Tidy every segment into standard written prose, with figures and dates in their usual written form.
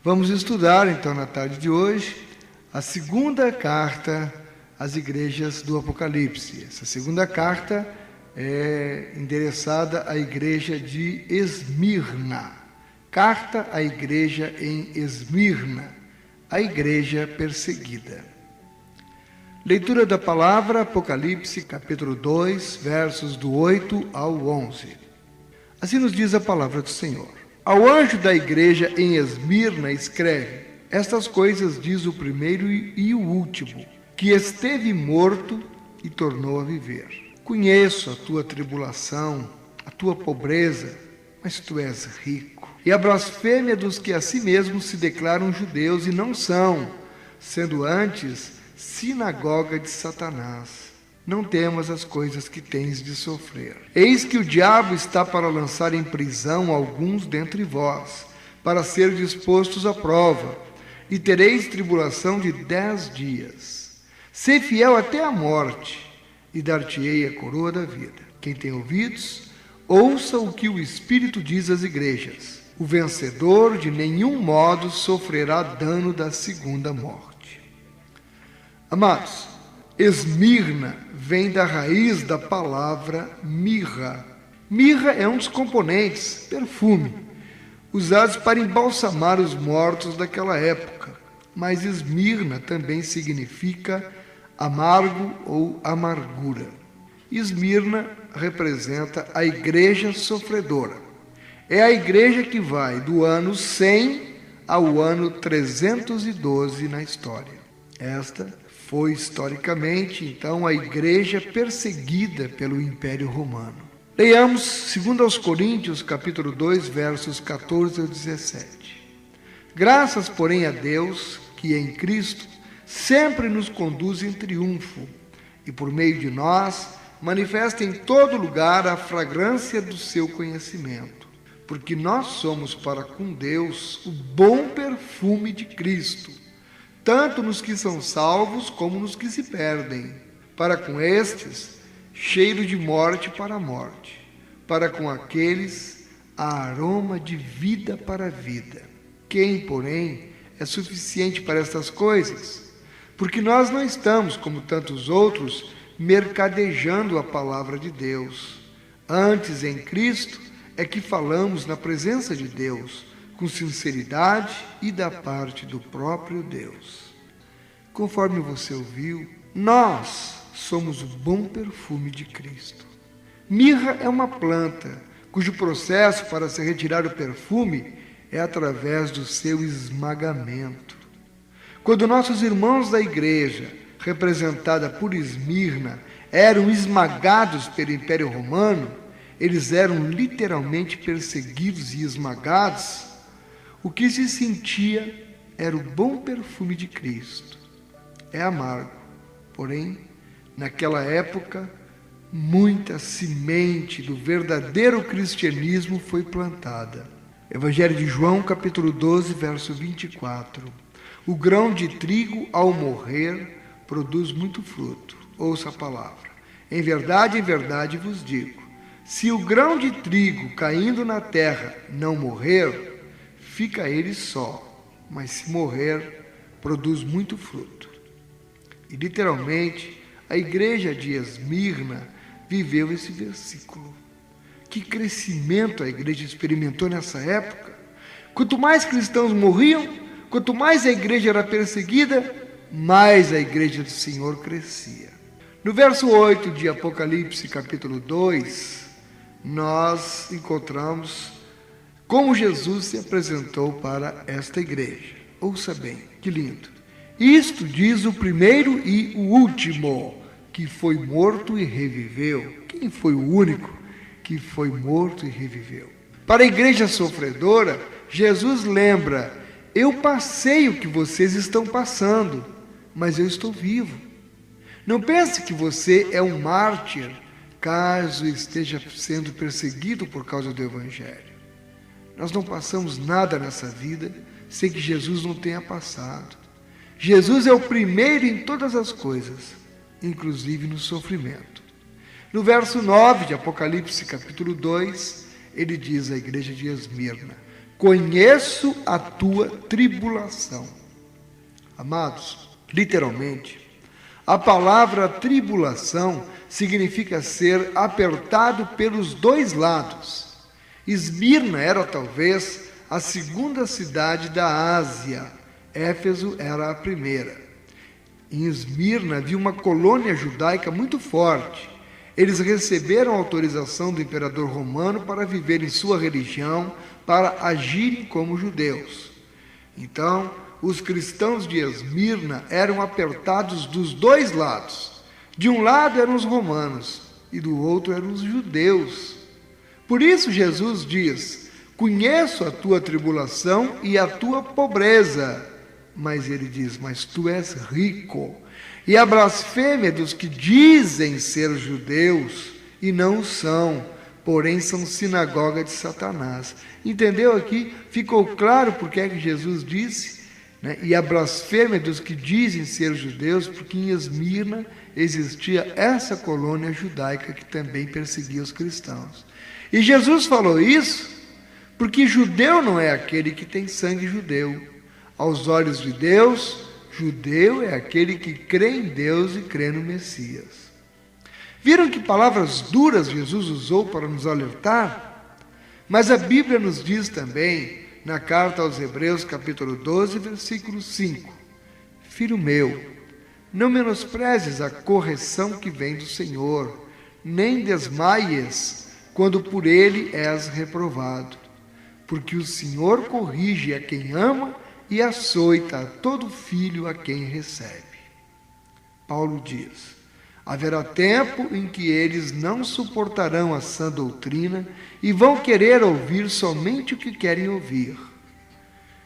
Vamos estudar, então, na tarde de hoje, a segunda carta às igrejas do Apocalipse. Essa segunda carta é endereçada à igreja de Esmirna. Carta à igreja em Esmirna, a igreja perseguida. Leitura da palavra, Apocalipse, capítulo 2, versos do 8 ao 11. Assim nos diz a palavra do Senhor. Ao anjo da igreja em Esmirna escreve: estas coisas diz o primeiro e o último, que esteve morto e tornou a viver. Conheço a tua tribulação, a tua pobreza, mas tu és rico. E a blasfêmia dos que a si mesmos se declaram judeus e não são, sendo antes sinagoga de Satanás. Não temas as coisas que tens de sofrer. Eis que o diabo está para lançar em prisão alguns dentre vós, para ser dispostos à prova, e tereis tribulação de 10 dias. Sê fiel até a morte, e dar-te-ei a coroa da vida. Quem tem ouvidos, ouça o que o Espírito diz às igrejas. O vencedor de nenhum modo sofrerá dano da segunda morte. Amados, Esmirna vem da raiz da palavra mirra. Mirra é um dos componentes, perfume, usados para embalsamar os mortos daquela época. Mas Esmirna também significa amargo ou amargura. Esmirna representa a igreja sofredora. É a igreja que vai do ano 100 ao ano 312 na história. Esta foi historicamente, então, a igreja perseguida pelo Império Romano. Leiamos 2 Coríntios, capítulo 2, versos 14 ao 17. Graças, porém, a Deus, que em Cristo sempre nos conduz em triunfo, e por meio de nós manifesta em todo lugar a fragrância do seu conhecimento. Porque nós somos para com Deus o bom perfume de Cristo, tanto nos que são salvos como nos que se perdem. Para com estes, cheiro de morte para a morte, para com aqueles, aroma de vida para a vida. Quem, porém, é suficiente para estas coisas? Porque nós não estamos, como tantos outros, mercadejando a palavra de Deus. Antes, em Cristo, é que falamos na presença de Deus, com sinceridade e da parte do próprio Deus. Conforme você ouviu, nós somos o bom perfume de Cristo. Mirra é uma planta, cujo processo para se retirar o perfume é através do seu esmagamento. Quando nossos irmãos da igreja, representada por Esmirna, eram esmagados pelo Império Romano, eles eram literalmente perseguidos e esmagados, o que se sentia era o bom perfume de Cristo. É amargo, porém, naquela época, muita semente do verdadeiro cristianismo foi plantada. Evangelho de João, capítulo 12, verso 24. O grão de trigo, ao morrer, produz muito fruto. Ouça a palavra. Em verdade vos digo, se o grão de trigo caindo na terra não morrer, fica ele só, mas se morrer, produz muito fruto. E literalmente, a igreja de Esmirna viveu esse versículo. Que crescimento a igreja experimentou nessa época! Quanto mais cristãos morriam, quanto mais a igreja era perseguida, mais a igreja do Senhor crescia. No verso 8 de Apocalipse, capítulo 2, nós encontramos como Jesus se apresentou para esta igreja. Ouça bem, que lindo. Isto diz o primeiro e o último, que foi morto e reviveu. Quem foi o único que foi morto e reviveu? Para a igreja sofredora, Jesus lembra: eu passei o que vocês estão passando, mas eu estou vivo. Não pense que você é um mártir, caso esteja sendo perseguido por causa do Evangelho. Nós não passamos nada nessa vida sem que Jesus não tenha passado. Jesus é o primeiro em todas as coisas, inclusive no sofrimento. No verso 9 de Apocalipse, capítulo 2, ele diz à igreja de Esmirna: conheço a tua tribulação. Amados, literalmente, a palavra tribulação significa ser apertado pelos dois lados. Esmirna era talvez a segunda cidade da Ásia. Éfeso era a primeira. Em Esmirna havia uma colônia judaica muito forte. Eles receberam autorização do imperador romano para viverem sua religião, para agirem como judeus. Então, os cristãos de Esmirna eram apertados dos dois lados. De um lado eram os romanos e do outro eram os judeus. Por isso Jesus diz: conheço a tua tribulação e a tua pobreza. Mas ele diz: mas tu és rico. E a blasfêmia dos que dizem ser judeus e não são, porém são sinagoga de Satanás. Entendeu aqui? Ficou claro porque é que Jesus disse, né? E a blasfêmia dos que dizem ser judeus, porque em Esmirna existia essa colônia judaica que também perseguia os cristãos. E Jesus falou isso porque judeu não é aquele que tem sangue judeu. Aos olhos de Deus, judeu é aquele que crê em Deus e crê no Messias. Viram que palavras duras Jesus usou para nos alertar? Mas a Bíblia nos diz também, na carta aos Hebreus, capítulo 12, versículo 5: Filho meu, não menosprezes a correção que vem do Senhor, nem desmaies quando por ele és reprovado. Porque o Senhor corrige a quem ama e açoita a todo filho a quem recebe. Paulo diz: haverá tempo em que eles não suportarão a sã doutrina e vão querer ouvir somente o que querem ouvir.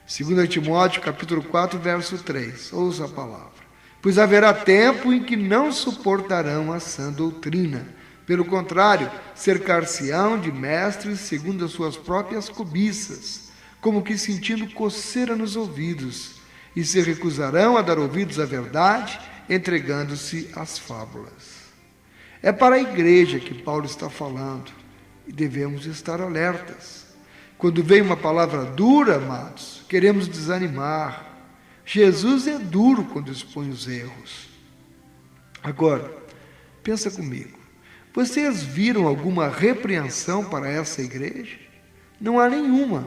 2 Timóteo, capítulo 4, verso 3. Ouça a palavra. Pois haverá tempo em que não suportarão a sã doutrina. Pelo contrário, cercar-se-ão de mestres segundo as suas próprias cobiças, como que sentindo coceira nos ouvidos, e se recusarão a dar ouvidos à verdade, entregando-se às fábulas. É para a igreja que Paulo está falando, e devemos estar alertas. Quando vem uma palavra dura, amados, queremos desanimar. Jesus é duro quando expõe os erros. Agora, pensa comigo, vocês viram alguma repreensão para essa igreja? Não há nenhuma.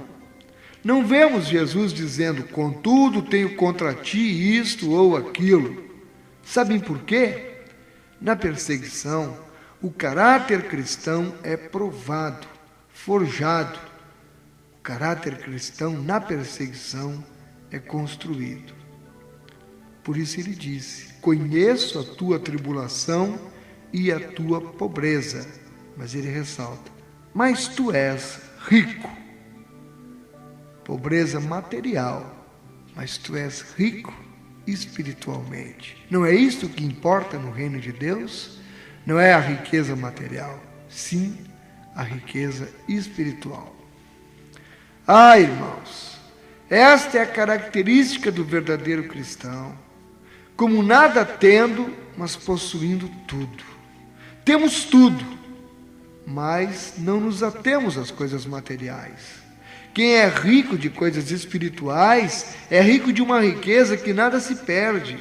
Não vemos Jesus dizendo: contudo, tenho contra ti isto ou aquilo. Sabem por quê? Na perseguição, o caráter cristão é provado, forjado. O caráter cristão na perseguição é construído. Por isso ele disse: conheço a tua tribulação e a tua pobreza. Mas ele ressalta: mas tu és rico. Pobreza material, mas tu és rico espiritualmente. Não é isto que importa no reino de Deus? Não é a riqueza material, sim a riqueza espiritual. Ah, irmãos, esta é a característica do verdadeiro cristão. Como nada tendo, mas possuindo tudo. Temos tudo, mas não nos atemos às coisas materiais. Quem é rico de coisas espirituais é rico de uma riqueza que nada se perde.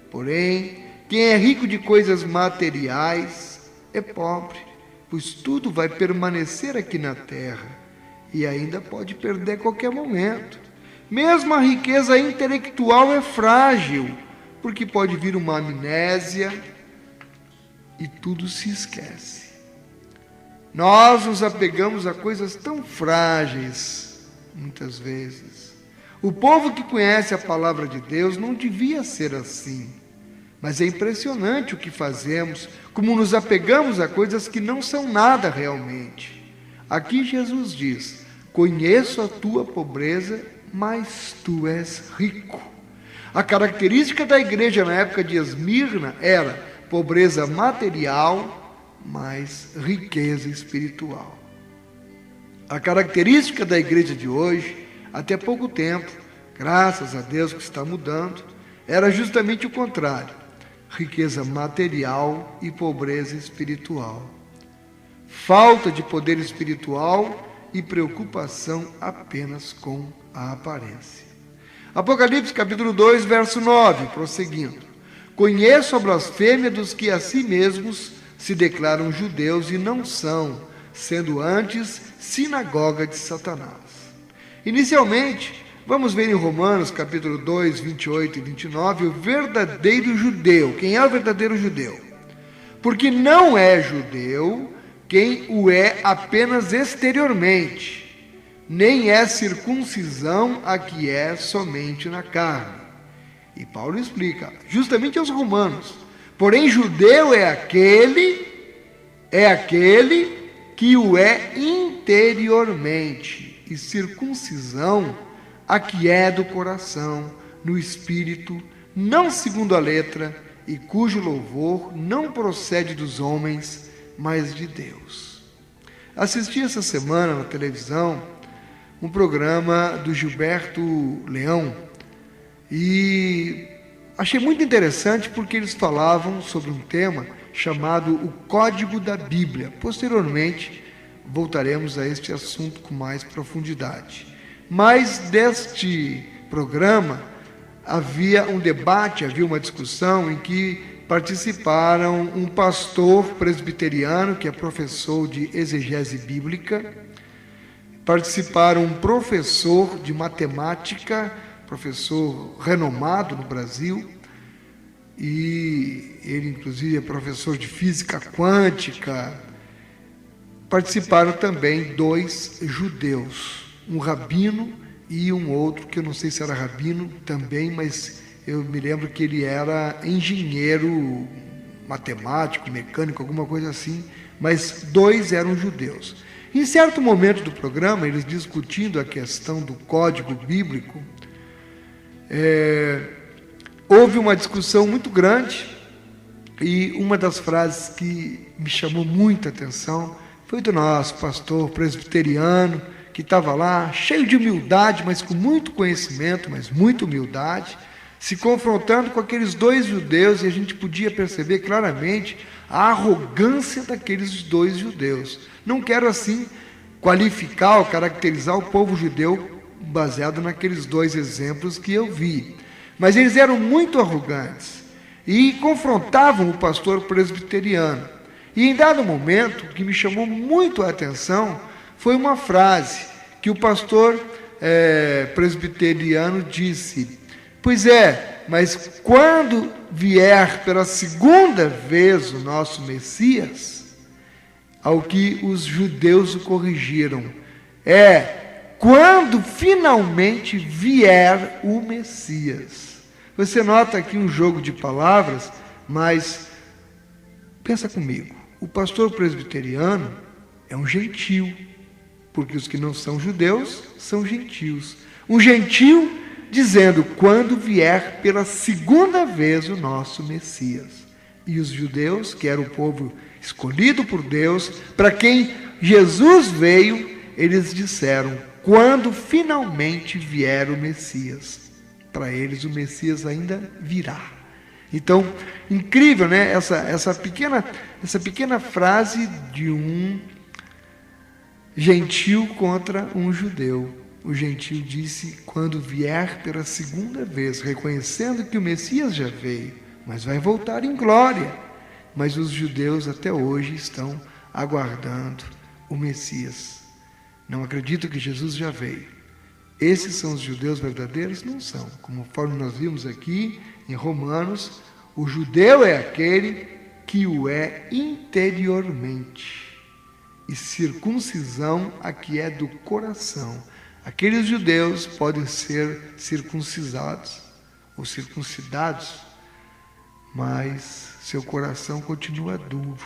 Porém, quem é rico de coisas materiais é pobre, pois tudo vai permanecer aqui na terra e ainda pode perder a qualquer momento. Mesmo a riqueza intelectual é frágil, porque pode vir uma amnésia e tudo se esquece. Nós nos apegamos a coisas tão frágeis, muitas vezes. O povo que conhece a palavra de Deus não devia ser assim. Mas é impressionante o que fazemos, como nos apegamos a coisas que não são nada realmente. Aqui Jesus diz: conheço a tua pobreza, mas tu és rico. A característica da igreja na época de Esmirna era pobreza material, mas riqueza espiritual. A característica da igreja de hoje, até pouco tempo, graças a Deus que está mudando, era justamente o contrário: riqueza material e pobreza espiritual. Falta de poder espiritual e preocupação apenas com a aparência. Apocalipse capítulo 2, verso 9, prosseguindo. Conheço a blasfêmia dos que a si mesmos se declaram judeus e não são, sendo antes sinagoga de Satanás. Inicialmente, vamos ver em Romanos capítulo 2, 28 e 29, o verdadeiro judeu. Quem é o verdadeiro judeu? Porque não é judeu quem o é apenas exteriormente, nem é circuncisão a que é somente na carne. E Paulo explica, justamente aos romanos, porém judeu é aquele que o é interiormente, e circuncisão a que é do coração, no espírito, não segundo a letra, e cujo louvor não procede dos homens, mas de Deus. Assisti essa semana na televisão um programa do Gilberto Leão e achei muito interessante porque eles falavam sobre um tema chamado o Código da Bíblia. Posteriormente, voltaremos a este assunto com mais profundidade. Mas deste programa havia um debate, havia uma discussão em que participaram um pastor presbiteriano, que é professor de exegese bíblica, participaram um professor de matemática, professor renomado no Brasil, e ele inclusive é professor de física quântica. Participaram também 2 judeus, um rabino e um outro, que eu não sei se era rabino também, mas eu me lembro que ele era engenheiro matemático, mecânico, alguma coisa assim, mas 2 eram judeus. Em certo momento do programa, eles discutindo a questão do código bíblico, houve uma discussão muito grande, e uma das frases que me chamou muita atenção foi do nosso pastor presbiteriano, que estava lá, cheio de humildade, mas com muito conhecimento, mas muita humildade, se confrontando com aqueles 2 judeus, e a gente podia perceber claramente a arrogância daqueles 2 judeus. Não quero assim qualificar ou caracterizar o povo judeu baseado naqueles 2 exemplos que eu vi, mas eles eram muito arrogantes e confrontavam o pastor presbiteriano. E em dado momento, o que me chamou muito a atenção foi uma frase que o pastor presbiteriano disse: pois é, mas quando vier pela segunda vez o nosso Messias, ao que os judeus o corrigiram, quando finalmente vier o Messias. Você nota aqui um jogo de palavras, mas pensa comigo, o pastor presbiteriano é um gentio, porque os que não são judeus são gentios. Um gentio dizendo, quando vier pela segunda vez o nosso Messias. E os judeus, que era o povo escolhido por Deus, para quem Jesus veio, eles disseram, quando finalmente vier o Messias. Para eles o Messias ainda virá. Então, incrível, né? Essa pequena frase de um gentio contra um judeu. O gentio disse, quando vier pela segunda vez, reconhecendo que o Messias já veio, mas vai voltar em glória. Mas os judeus até hoje estão aguardando o Messias. Não acreditam que Jesus já veio. Esses são os judeus verdadeiros? Não são. Conforme nós vimos aqui em Romanos, o judeu é aquele que o é interiormente. E circuncisão a que é do coração. Aqueles judeus podem ser circuncidados ou circuncidados, mas seu coração continua duro.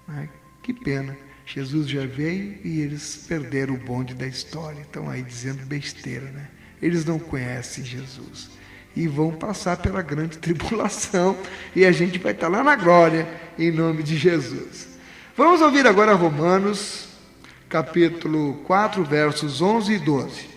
Né? Que pena. Jesus já veio e eles perderam o bonde da história. Estão aí dizendo besteira, né? Eles não conhecem Jesus. E vão passar pela grande tribulação. E a gente vai estar lá na glória, em nome de Jesus. Vamos ouvir agora Romanos, capítulo 4, versos 11 e 12.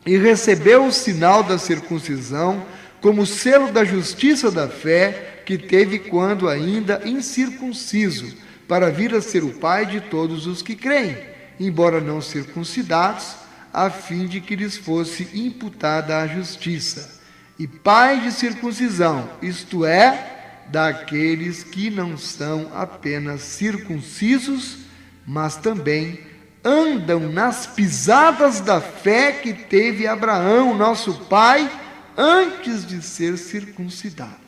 E recebeu o sinal da circuncisão como selo da justiça da fé que teve quando ainda incircunciso, para vir a ser o pai de todos os que creem, embora não circuncidados, a fim de que lhes fosse imputada a justiça, e pai de circuncisão, isto é, daqueles que não são apenas circuncisos, mas também andam nas pisadas da fé que teve Abraão, nosso pai, antes de ser circuncidado.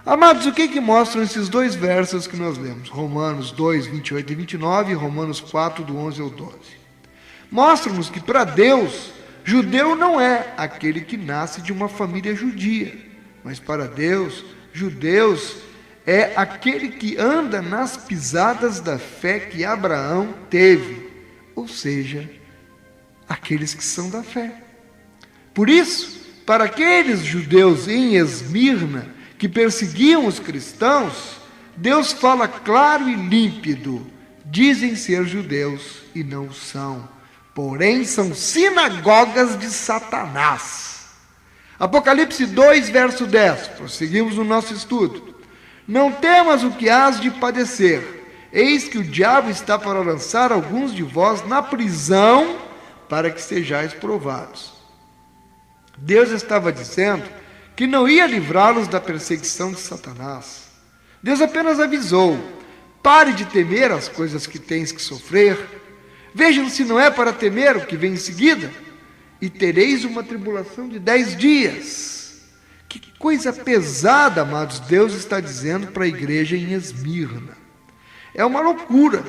Amados, o que mostram esses dois versos que nós lemos? Romanos 2, 28 e 29 e Romanos 4, do 11 ao 12. Mostram-nos que para Deus, judeu não é aquele que nasce de uma família judia, mas para Deus, judeus é aquele que anda nas pisadas da fé que Abraão teve, ou seja, aqueles que são da fé. Por isso, para aqueles judeus em Esmirna que perseguiam os cristãos, Deus fala claro e límpido: dizem ser judeus e não o são, porém são sinagogas de Satanás. Apocalipse 2, verso 10, prosseguimos no nosso estudo. Não temas o que hás de padecer, eis que o diabo está para lançar alguns de vós na prisão, para que sejais provados. Deus estava dizendo que não ia livrá-los da perseguição de Satanás. Deus apenas avisou: pare de temer as coisas que tens que sofrer, vejam se não é para temer o que vem em seguida, e tereis uma tribulação de 10 dias. Que coisa pesada, amados, Deus está dizendo para a igreja em Esmirna. É uma loucura,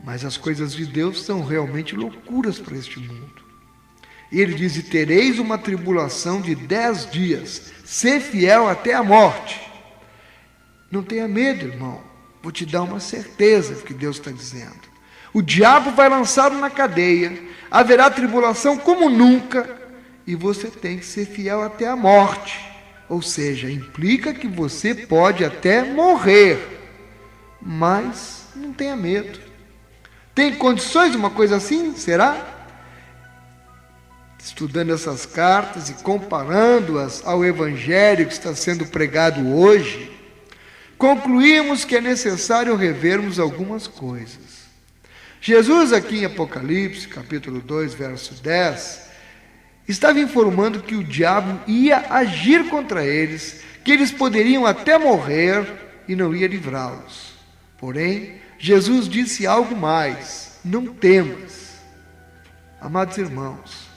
mas as coisas de Deus são realmente loucuras para este mundo. E ele diz: e tereis uma tribulação de 10 dias, ser fiel até a morte. Não tenha medo, irmão, vou te dar uma certeza do que Deus está dizendo. O diabo vai lançá-lo na cadeia, haverá tribulação como nunca, e você tem que ser fiel até a morte. Ou seja, implica que você pode até morrer, mas não tenha medo. Tem condições de uma coisa assim? Será? Estudando essas cartas e comparando-as ao evangelho que está sendo pregado hoje, concluímos que é necessário revermos algumas coisas. Jesus, aqui em Apocalipse, capítulo 2, verso 10, estava informando que o diabo ia agir contra eles, que eles poderiam até morrer e não ia livrá-los. Porém, Jesus disse algo mais: não temas. Amados irmãos,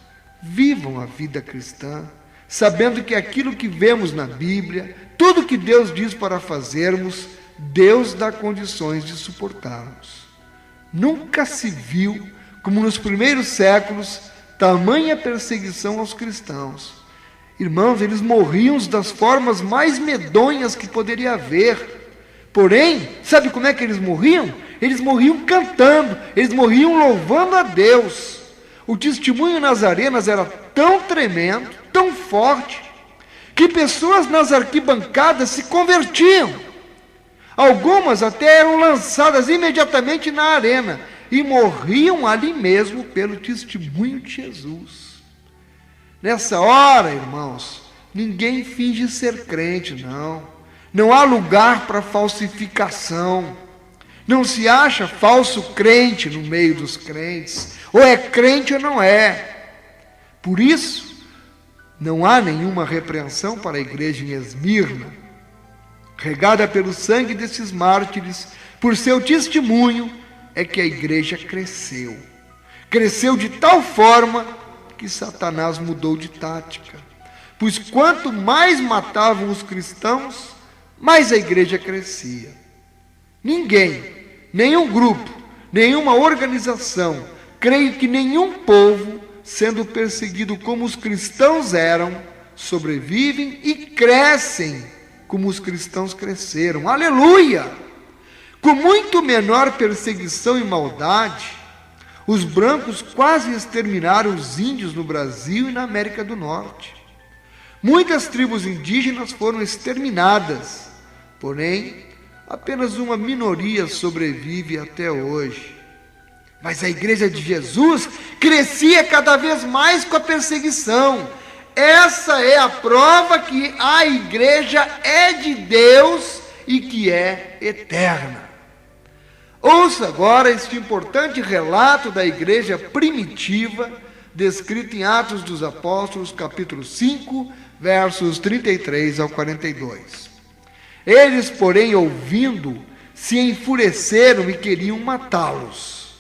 vivam a vida cristã, sabendo que aquilo que vemos na Bíblia, tudo que Deus diz para fazermos, Deus dá condições de suportarmos. Nunca se viu, como nos primeiros séculos, tamanha perseguição aos cristãos. Irmãos, eles morriam das formas mais medonhas que poderia haver. Porém, sabe como é que eles morriam? Eles morriam cantando, eles morriam louvando a Deus. O testemunho nas arenas era tão tremendo, tão forte, que pessoas nas arquibancadas se convertiam. Algumas até eram lançadas imediatamente na arena e morriam ali mesmo pelo testemunho de Jesus. Nessa hora, irmãos, ninguém finge ser crente, não. Não há lugar para falsificação. Não se acha falso crente no meio dos crentes. Ou é crente ou não é. Por isso, não há nenhuma repreensão para a igreja em Esmirna. Regada pelo sangue desses mártires, por seu testemunho, é que a igreja cresceu. Cresceu de tal forma que Satanás mudou de tática. Pois quanto mais matavam os cristãos, mais a igreja crescia. Ninguém, nenhum grupo, nenhuma organização, creio que nenhum povo, sendo perseguido como os cristãos eram, sobrevivem e crescem como os cristãos cresceram. Aleluia! Com muito menor perseguição e maldade, os brancos quase exterminaram os índios no Brasil e na América do Norte. Muitas tribos indígenas foram exterminadas, porém, apenas uma minoria sobrevive até hoje. Mas a igreja de Jesus crescia cada vez mais com a perseguição. Essa é a prova que a igreja é de Deus e que é eterna. Ouça agora este importante relato da igreja primitiva, descrito em Atos dos Apóstolos, capítulo 5, versos 33 ao 42. Eles, porém, ouvindo, se enfureceram e queriam matá-los.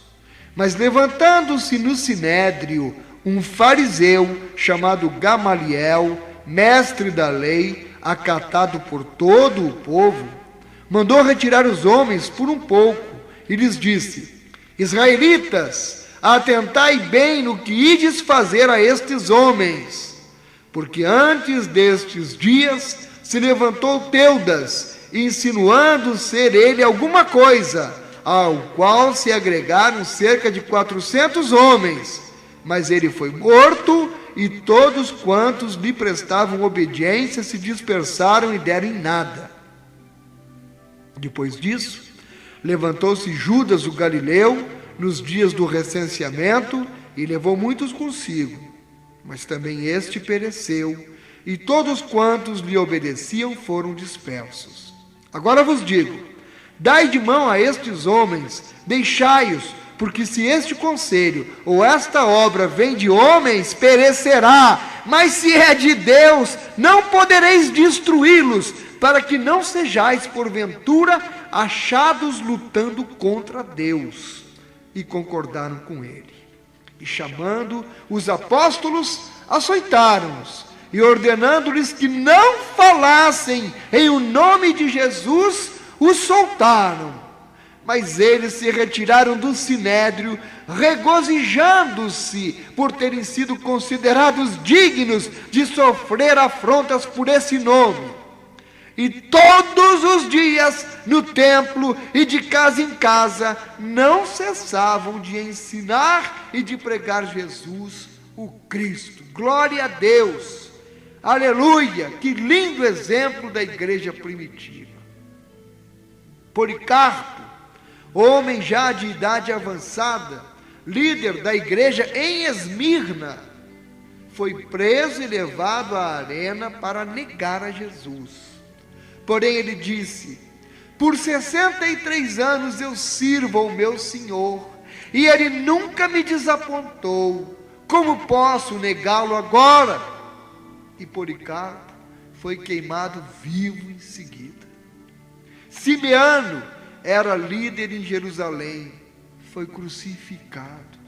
Mas levantando-se no sinédrio um fariseu chamado Gamaliel, mestre da lei, acatado por todo o povo, mandou retirar os homens por um pouco e lhes disse: Israelitas, atentai bem no que ides fazer a estes homens, porque antes destes dias se levantou Teudas, insinuando ser ele alguma coisa, ao qual se agregaram cerca de 400 homens, mas ele foi morto, e todos quantos lhe prestavam obediência se dispersaram e deram em nada. Depois disso, levantou-se Judas o Galileu nos dias do recenseamento e levou muitos consigo, mas também este pereceu, e todos quantos lhe obedeciam foram dispersos. Agora vos digo: dai de mão a estes homens, deixai-os, porque se este conselho ou esta obra vem de homens, perecerá, mas se é de Deus, não podereis destruí-los, para que não sejais porventura achados lutando contra Deus. E concordaram com ele. E chamando os apóstolos, açoitaram-os, e ordenando-lhes que não falassem em o nome de Jesus, os soltaram. Mas eles se retiraram do sinédrio, regozijando-se por terem sido considerados dignos de sofrer afrontas por esse nome. E todos os dias, no templo e de casa em casa, não cessavam de ensinar e de pregar Jesus, o Cristo. Glória a Deus! Aleluia! Que lindo exemplo da igreja primitiva. Policarpo, homem já de idade avançada, líder da igreja em Esmirna, foi preso e levado à arena para negar a Jesus. Porém ele disse: por 63 anos eu sirvo ao meu Senhor, e ele nunca me desapontou. Como posso negá-lo agora? E Policarpo foi queimado vivo em seguida. Simeano era líder em Jerusalém, foi crucificado.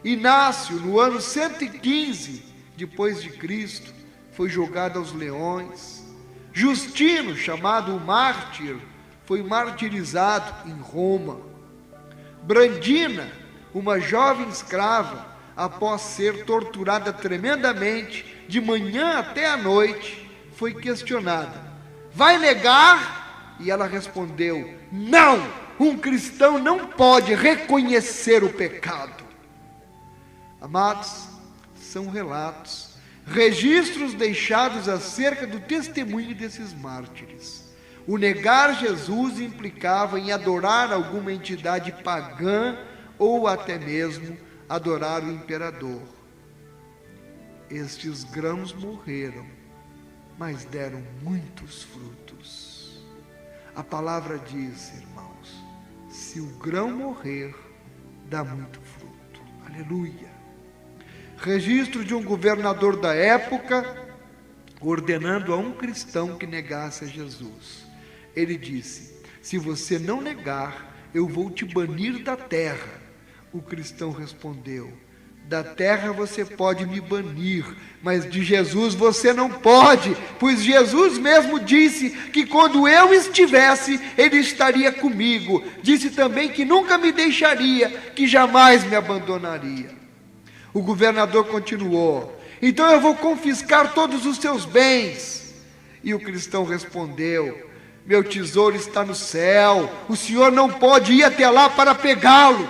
Inácio, no ano 115 depois de Cristo, foi jogado aos leões. Justino, chamado o mártir, foi martirizado em Roma. Brandina, uma jovem escrava, após ser torturada tremendamente, de manhã até à noite, foi questionada: vai negar? E ela respondeu: não, um cristão não pode reconhecer o pecado. Amados, são relatos, registros deixados acerca do testemunho desses mártires. O negar Jesus implicava em adorar alguma entidade pagã ou até mesmo adorar o imperador. Estes grãos morreram, mas deram muitos frutos. A palavra diz, irmãos, se o grão morrer, dá muito fruto. Aleluia! Registro de um governador da época ordenando a um cristão que negasse a Jesus. Ele disse: se você não negar, eu vou te banir da terra. O cristão respondeu: da terra você pode me banir, mas de Jesus você não pode, pois Jesus mesmo disse que quando eu estivesse, ele estaria comigo. Disse também que nunca me deixaria, que jamais me abandonaria. O governador continuou: então eu vou confiscar todos os seus bens. E o cristão respondeu: meu tesouro está no céu, o senhor não pode ir até lá para pegá-lo.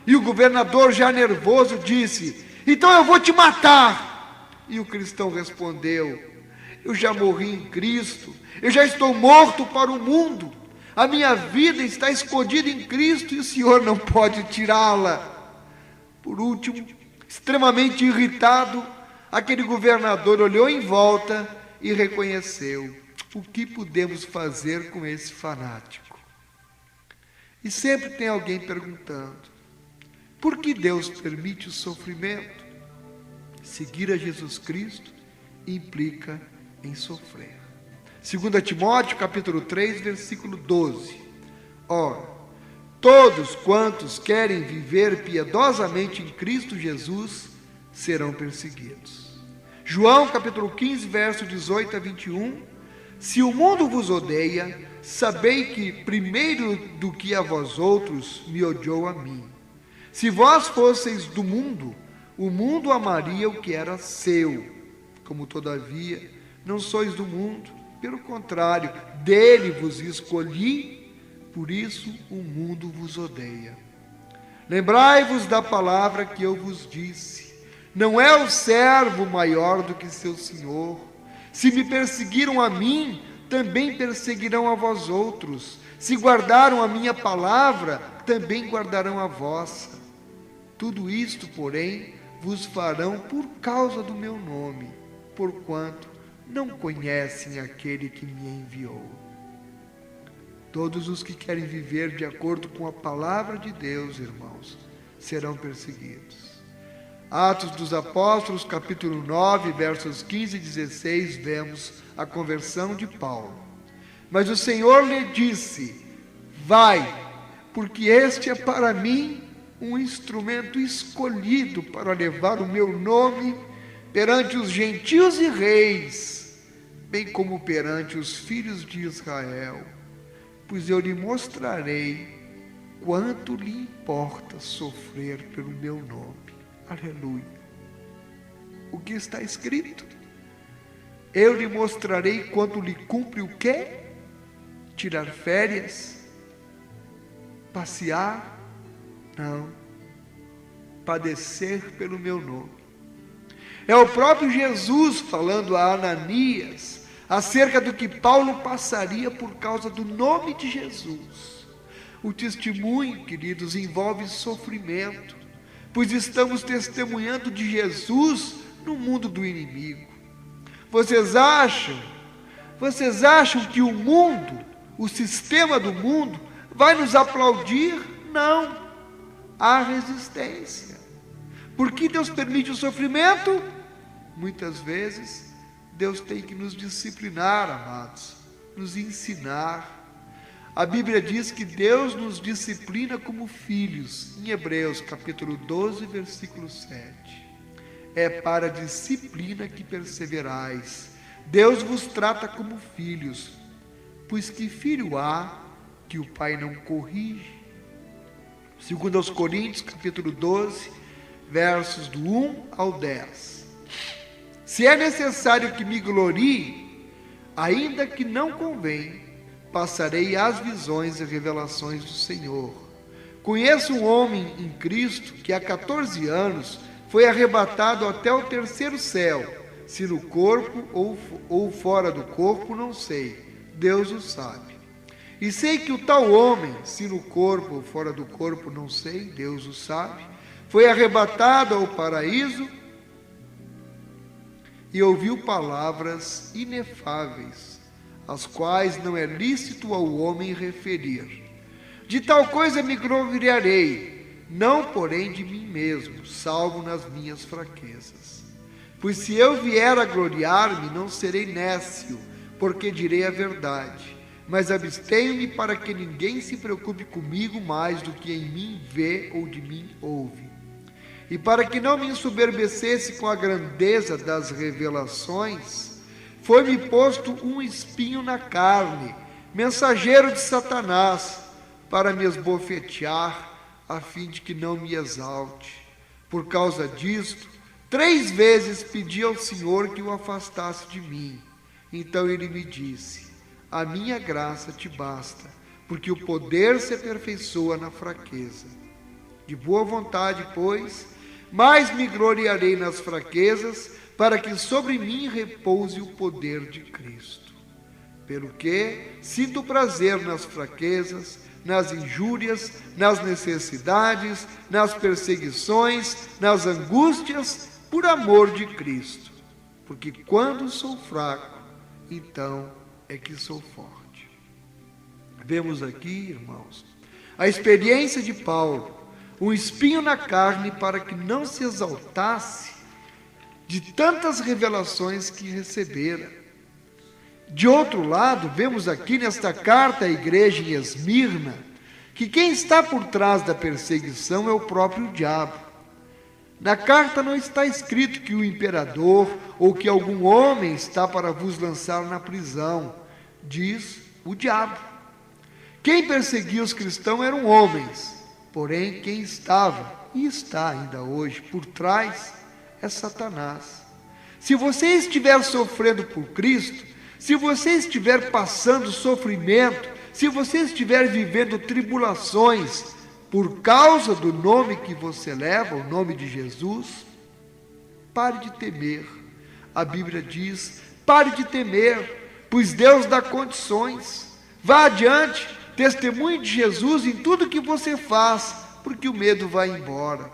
E o governador, já nervoso, disse: então eu vou te matar. E o cristão respondeu: eu já morri em Cristo, eu já estou morto para o mundo, a minha vida está escondida em Cristo e o senhor não pode tirá-la. Por último, extremamente irritado, aquele governador olhou em volta e reconheceu: o que podemos fazer com esse fanático? E sempre tem alguém perguntando: por que Deus permite o sofrimento? Seguir a Jesus Cristo implica em sofrer. 2 Timóteo, capítulo 3, versículo 12. Ora, todos quantos querem viver piedosamente em Cristo Jesus serão perseguidos. João, capítulo 15, verso 18 a 21. Se o mundo vos odeia, sabei que primeiro do que a vós outros me odiou a mim. Se vós fosseis do mundo, o mundo amaria o que era seu. Como todavia não sois do mundo, pelo contrário, dele vos escolhi, por isso o mundo vos odeia. Lembrai-vos da palavra que eu vos disse: não é o servo maior do que seu senhor. Se me perseguiram a mim, também perseguirão a vós outros. Se guardaram a minha palavra, também guardarão a vossa. Tudo isto, porém, vos farão por causa do meu nome, porquanto não conhecem aquele que me enviou. Todos os que querem viver de acordo com a palavra de Deus, irmãos, serão perseguidos. Atos dos Apóstolos, capítulo 9, versos 15 e 16, vemos a conversão de Paulo. Mas o Senhor lhe disse: vai, porque este é para mim um instrumento escolhido para levar o meu nome perante os gentios e reis, bem como perante os filhos de Israel, pois eu lhe mostrarei quanto lhe importa sofrer pelo meu nome. Aleluia. O que está escrito? Eu lhe mostrarei quanto lhe cumpre o quê? Tirar férias? Passear? Não. Padecer pelo meu nome. É o próprio Jesus falando a Ananias acerca do que Paulo passaria por causa do nome de Jesus. O testemunho, queridos, envolve sofrimento, pois estamos testemunhando de Jesus no mundo do inimigo. Vocês acham que o mundo, o sistema do mundo, vai nos aplaudir? Não. Há resistência. Por que Deus permite o sofrimento? Muitas vezes, Deus tem que nos disciplinar, amados, nos ensinar. A Bíblia diz que Deus nos disciplina como filhos, em Hebreus, capítulo 12, versículo 7. É para a disciplina que perseverais. Deus vos trata como filhos, pois que filho há que o pai não corrige? Segundo aos Coríntios, capítulo 12, versos do 1 ao 10. Se é necessário que me glorie, ainda que não convém, passarei as visões e revelações do Senhor. Conheço um homem em Cristo que há 14 anos foi arrebatado até o terceiro céu, se no corpo ou fora do corpo, não sei, Deus o sabe. E sei que o tal homem, se no corpo ou fora do corpo, não sei, Deus o sabe, foi arrebatado ao paraíso e ouviu palavras inefáveis, as quais não é lícito ao homem referir. De tal coisa me gloriarei, não porém de mim mesmo, salvo nas minhas fraquezas. Pois se eu vier a gloriar-me, não serei nécio, porque direi a verdade. Mas abstenho-me para que ninguém se preocupe comigo mais do que em mim vê ou de mim ouve. E para que não me ensoberbecesse com a grandeza das revelações, foi-me posto um espinho na carne, mensageiro de Satanás, para me esbofetear, a fim de que não me exalte. Por causa disto, 3 vezes pedi ao Senhor que o afastasse de mim. Então ele me disse: a minha graça te basta, porque o poder se aperfeiçoa na fraqueza. De boa vontade, pois, mais me gloriarei nas fraquezas, para que sobre mim repouse o poder de Cristo. Pelo que sinto prazer nas fraquezas, nas injúrias, nas necessidades, nas perseguições, nas angústias, por amor de Cristo. Porque quando sou fraco, então é que sou forte. Vemos aqui, irmãos, a experiência de Paulo, um espinho na carne para que não se exaltasse de tantas revelações que recebera. De outro lado, vemos aqui nesta carta à igreja em Esmirna, que quem está por trás da perseguição é o próprio diabo. Na carta não está escrito que o imperador ou que algum homem está para vos lançar na prisão, diz o diabo. Quem perseguia os cristãos eram homens, porém quem estava, e está ainda hoje, por trás é Satanás. Se você estiver sofrendo por Cristo, se você estiver passando sofrimento, se você estiver vivendo tribulações por causa do nome que você leva, o nome de Jesus, pare de temer. A Bíblia diz, pare de temer, pois Deus dá condições. Vá adiante, testemunhe de Jesus em tudo que você faz, porque o medo vai embora.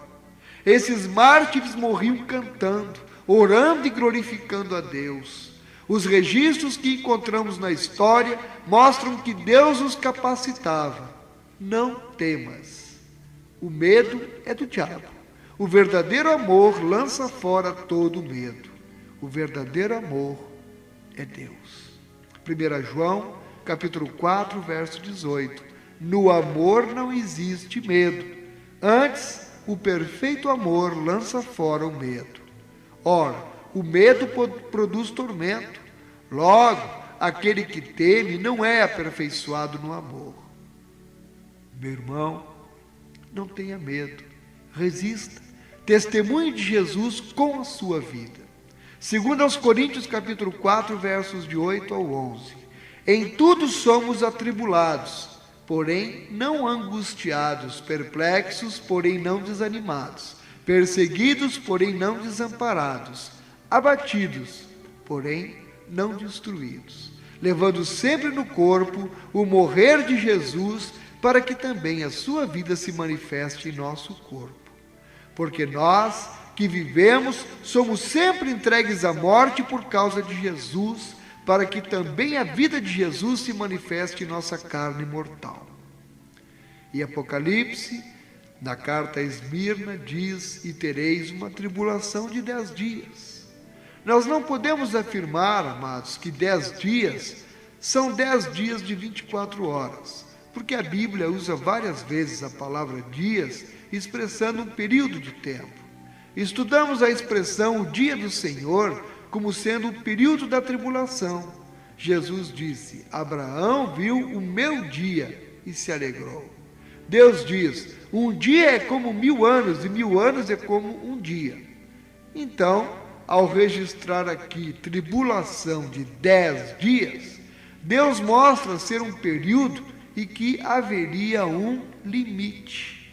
Esses mártires morriam cantando, orando e glorificando a Deus. Os registros que encontramos na história mostram que Deus os capacitava. Não temas. O medo é do diabo. O verdadeiro amor lança fora todo medo. O verdadeiro amor é Deus. 1 João, capítulo 4, verso 18. No amor não existe medo. Antes, o perfeito amor lança fora o medo. Ora, o medo produz tormento. Logo, aquele que teme não é aperfeiçoado no amor. Meu irmão, não tenha medo. Resista. Testemunhe de Jesus com a sua vida. Segundo aos Coríntios, capítulo 4, versos de 8 ao 11. Em tudo somos atribulados, porém não angustiados, perplexos, porém não desanimados, perseguidos, porém não desamparados, abatidos, porém não destruídos, levando sempre no corpo o morrer de Jesus, para que também a sua vida se manifeste em nosso corpo. Porque nós que vivemos somos sempre entregues à morte por causa de Jesus, para que também a vida de Jesus se manifeste em nossa carne mortal. E Apocalipse, na carta a Esmirna, diz: e tereis uma tribulação de 10 dias. Nós não podemos afirmar, amados, que 10 dias são 10 dias de 24 horas, porque a Bíblia usa várias vezes a palavra dias, expressando um período de tempo. Estudamos a expressão o dia do Senhor como sendo o período da tribulação. Jesus disse: Abraão viu o meu dia e se alegrou. Deus diz: um dia é como 1000 anos, e 1000 anos é como um dia. Então, ao registrar aqui tribulação de 10 dias, Deus mostra ser um período e que haveria um limite.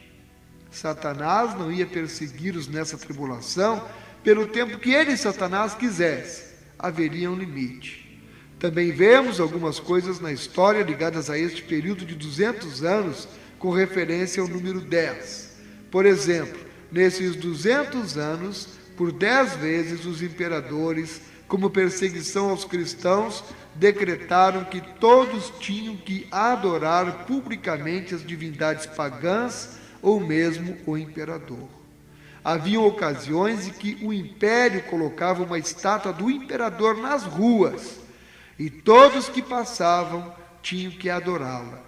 Satanás não ia persegui-los nessa tribulação pelo tempo que ele, Satanás, quisesse. Haveria um limite. Também vemos algumas coisas na história ligadas a este período de 200 anos, com referência ao número 10. Por exemplo, nesses 200 anos, por 10 vezes os imperadores, como perseguição aos cristãos, decretaram que todos tinham que adorar publicamente as divindades pagãs ou mesmo o imperador. Haviam ocasiões em que o império colocava uma estátua do imperador nas ruas e todos que passavam tinham que adorá-la.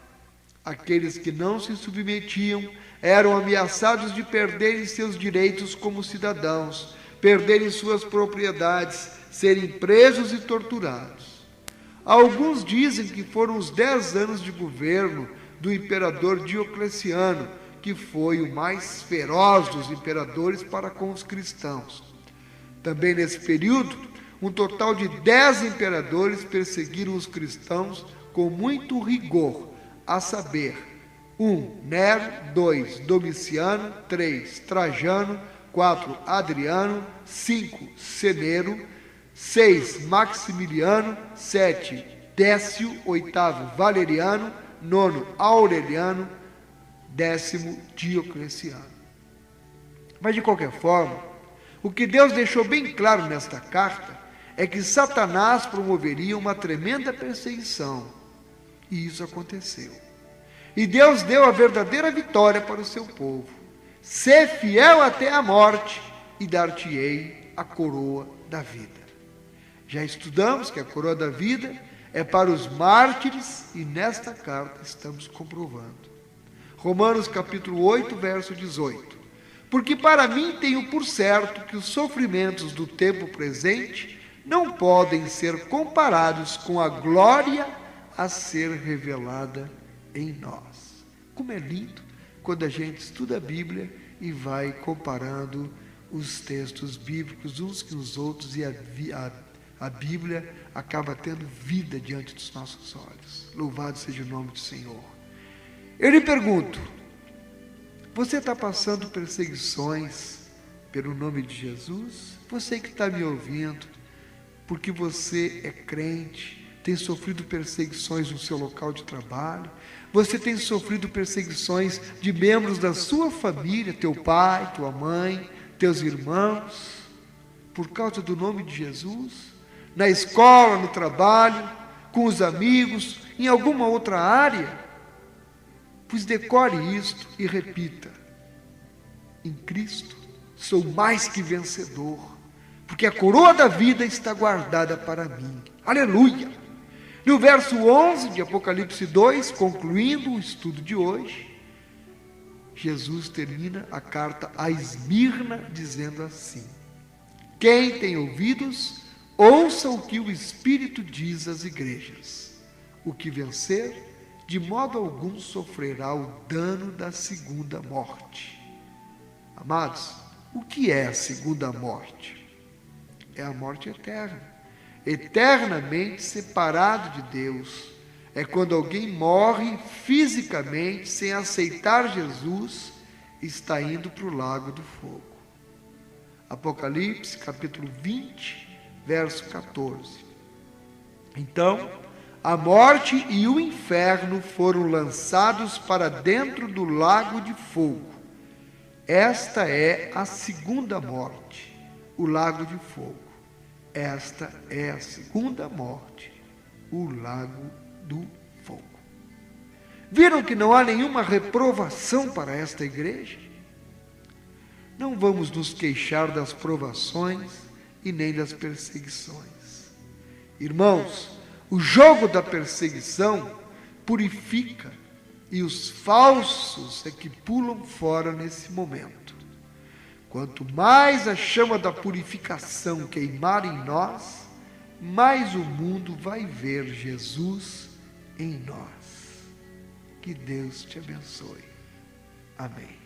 Aqueles que não se submetiam eram ameaçados de perderem seus direitos como cidadãos, perderem suas propriedades, serem presos e torturados. Alguns dizem que foram os 10 anos de governo do imperador Diocleciano, que foi o mais feroz dos imperadores para com os cristãos. Também nesse período, um total de 10 imperadores perseguiram os cristãos com muito rigor, a saber: 1. Nero, 2. Domiciano, 3. Trajano, 4. Adriano, 5. Senero, 6. Maximiliano, 7. Décio, 8. Valeriano, 9. Aureliano, 10º Diocleciano. Mas de qualquer forma, o que Deus deixou bem claro nesta carta é que Satanás promoveria uma tremenda perseguição. E isso aconteceu. E Deus deu a verdadeira vitória para o seu povo. Sê fiel até a morte e dar-te-ei a coroa da vida. Já estudamos que a coroa da vida é para os mártires e nesta carta estamos comprovando. Romanos capítulo 8, verso 18. Porque para mim tenho por certo que os sofrimentos do tempo presente não podem ser comparados com a glória a ser revelada em nós. Como é lindo quando a gente estuda a Bíblia e vai comparando os textos bíblicos uns com os outros, e a Bíblia acaba tendo vida diante dos nossos olhos. Louvado seja o nome do Senhor. Eu lhe pergunto, você está passando perseguições pelo nome de Jesus? Você que está me ouvindo, porque você é crente, tem sofrido perseguições no seu local de trabalho, você tem sofrido perseguições de membros da sua família, teu pai, tua mãe, teus irmãos, por causa do nome de Jesus, na escola, no trabalho, com os amigos, em alguma outra área? Pois decore isto e repita: em Cristo sou mais que vencedor, porque a coroa da vida está guardada para mim. Aleluia! No verso 11 de Apocalipse 2, concluindo o estudo de hoje, Jesus termina a carta a Esmirna dizendo assim: quem tem ouvidos, ouça o que o Espírito diz às igrejas. O que vencer, de modo algum sofrerá o dano da segunda morte. Amados, o que é a segunda morte? É a morte eterna, eternamente separado de Deus. É quando alguém morre fisicamente sem aceitar Jesus e está indo para o lago do fogo. Apocalipse capítulo 20, verso 14. Então, a morte e o inferno foram lançados para dentro do lago de fogo. Esta é a segunda morte, o lago de fogo. Esta é a segunda morte, o lago do fogo. Viram que não há nenhuma reprovação para esta igreja? Não vamos nos queixar das provações e nem das perseguições. Irmãos, o jogo da perseguição purifica, e os falsos é que pulam fora nesse momento. Quanto mais a chama da purificação queimar em nós, mais o mundo vai ver Jesus em nós. Que Deus te abençoe. Amém.